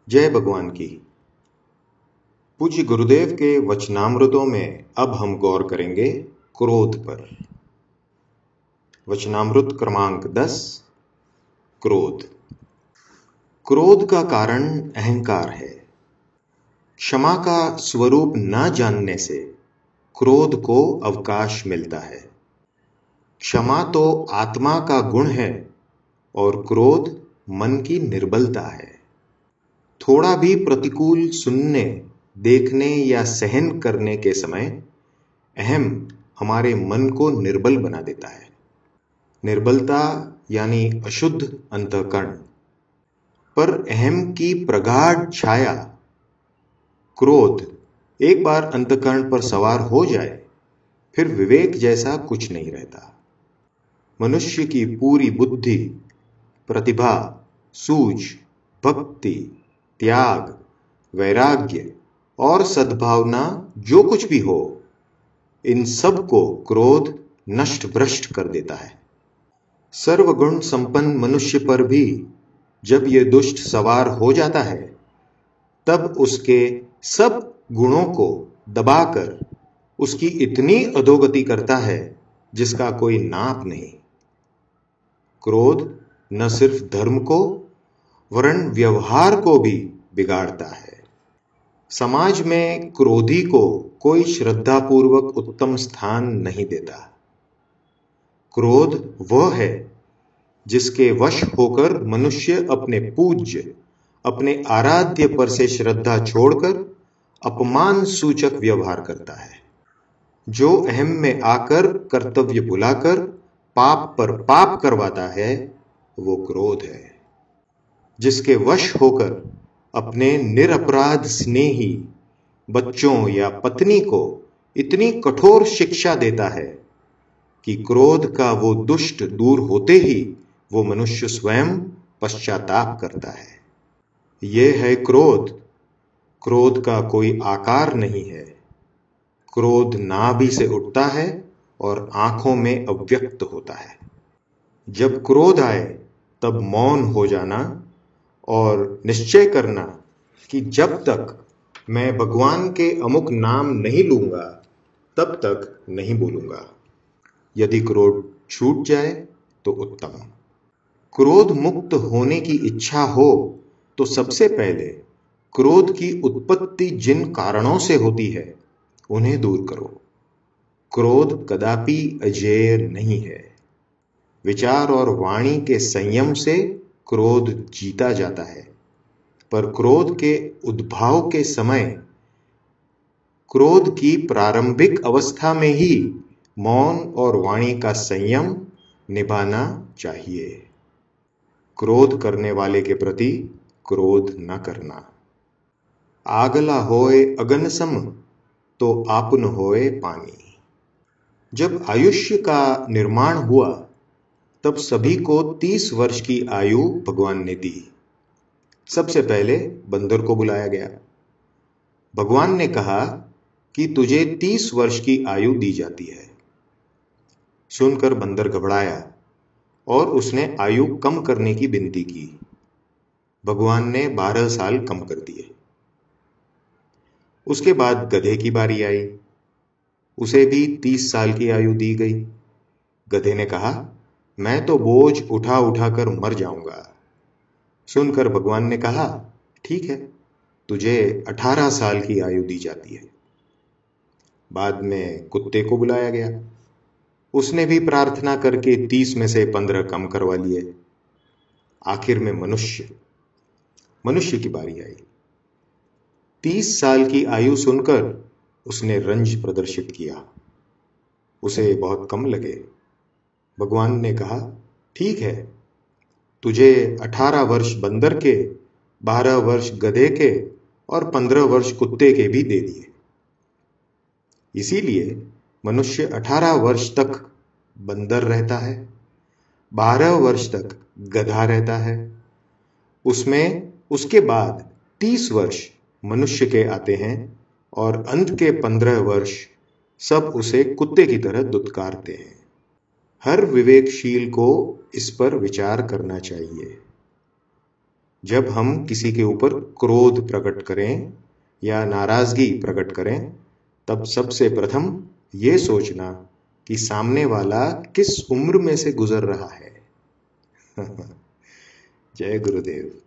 जय भगवान की। पूज्य गुरुदेव के वचनामृतों में अब हम गौर करेंगे क्रोध पर। वचनामृत क्रमांक 10। क्रोध। क्रोध का कारण अहंकार है। क्षमा का स्वरूप न जानने से क्रोध को अवकाश मिलता है। क्षमा तो आत्मा का गुण है और क्रोध मन की निर्बलता है। थोड़ा भी प्रतिकूल सुनने, देखने या सहन करने के समय अहम हमारे मन को निर्बल बना देता है। निर्बलता यानी अशुद्ध अंतःकरण। पर अहम की प्रगाढ़ छाया क्रोध एक बार अंतःकरण पर सवार हो जाए फिर विवेक जैसा कुछ नहीं रहता। मनुष्य की पूरी बुद्धि, प्रतिभा, सूझ, भक्ति, त्याग, वैराग्य और सद्भावना जो कुछ भी हो, इन सब को क्रोध नष्ट भ्रष्ट कर देता है। सर्वगुण संपन्न मनुष्य पर भी जब ये दुष्ट सवार हो जाता है तब उसके सब गुणों को दबाकर उसकी इतनी अधोगति करता है जिसका कोई नाप नहीं। क्रोध न सिर्फ धर्म को वरन व्यवहार को भी बिगाड़ता है। समाज में क्रोधी को कोई श्रद्धापूर्वक उत्तम स्थान नहीं देता। क्रोध वह है जिसके वश होकर मनुष्य अपने पूज्य, अपने आराध्य पर से श्रद्धा छोड़कर अपमान सूचक व्यवहार करता है। जो अहम में आकर कर्तव्य भुलाकर पाप पर पाप करवाता है वो क्रोध है। जिसके वश होकर अपने निरपराध स्नेही बच्चों या पत्नी को इतनी कठोर शिक्षा देता है कि क्रोध का वो दुष्ट दूर होते ही वो मनुष्य स्वयं पश्चाताप करता है। ये है क्रोध। क्रोध का कोई आकार नहीं है। क्रोध नाभि से उठता है और आंखों में अव्यक्त होता है। जब क्रोध आए तब मौन हो जाना और निश्चय करना कि जब तक मैं भगवान के अमुक नाम नहीं लूंगा तब तक नहीं बोलूंगा। यदि क्रोध छूट जाए तो उत्तम। क्रोध मुक्त होने की इच्छा हो तो सबसे पहले क्रोध की उत्पत्ति जिन कारणों से होती है उन्हें दूर करो। क्रोध कदापि अजेय नहीं है। विचार और वाणी के संयम से क्रोध जीता जाता है, पर क्रोध के उद्भव के समय, क्रोध की प्रारंभिक अवस्था में ही मौन और वाणी का संयम निभाना चाहिए। क्रोध करने वाले के प्रति क्रोध न करना। आगला होए अगन सम तो आपन होए पानी। जब आयुष्य का निर्माण हुआ तब सभी को 30 वर्ष की आयु भगवान ने दी। सबसे पहले बंदर को बुलाया गया। भगवान ने कहा कि तुझे 30 वर्ष की आयु दी जाती है। सुनकर बंदर घबराया और उसने आयु कम करने की विनती की। भगवान ने 12 साल कम कर दिए। उसके बाद गधे की बारी आई। उसे भी 30 साल की आयु दी गई। गधे ने कहा, मैं तो बोझ उठा उठाकर मर जाऊंगा। सुनकर भगवान ने कहा, ठीक है, तुझे 18 साल की आयु दी जाती है। बाद में कुत्ते को बुलाया गया। उसने भी प्रार्थना करके 30 में से 15 कम करवा लिए। आखिर में मनुष्य की बारी आई। 30 साल की आयु सुनकर उसने रंज प्रदर्शित किया। उसे बहुत कम लगे। भगवान ने कहा, ठीक है, तुझे 18 वर्ष बंदर के, 12 वर्ष गधे के और 15 वर्ष कुत्ते के भी दे दिए। इसीलिए मनुष्य 18 वर्ष तक बंदर रहता है, 12 वर्ष तक गधा रहता है। उसमें उसके बाद 30 वर्ष मनुष्य के आते हैं और अंत के 15 वर्ष सब उसे कुत्ते की तरह दुत्कारते हैं। हर विवेकशील को इस पर विचार करना चाहिए। जब हम किसी के ऊपर क्रोध प्रकट करें या नाराजगी प्रकट करें, तब सबसे प्रथम ये सोचना कि सामने वाला किस उम्र में से गुजर रहा है। जय गुरुदेव।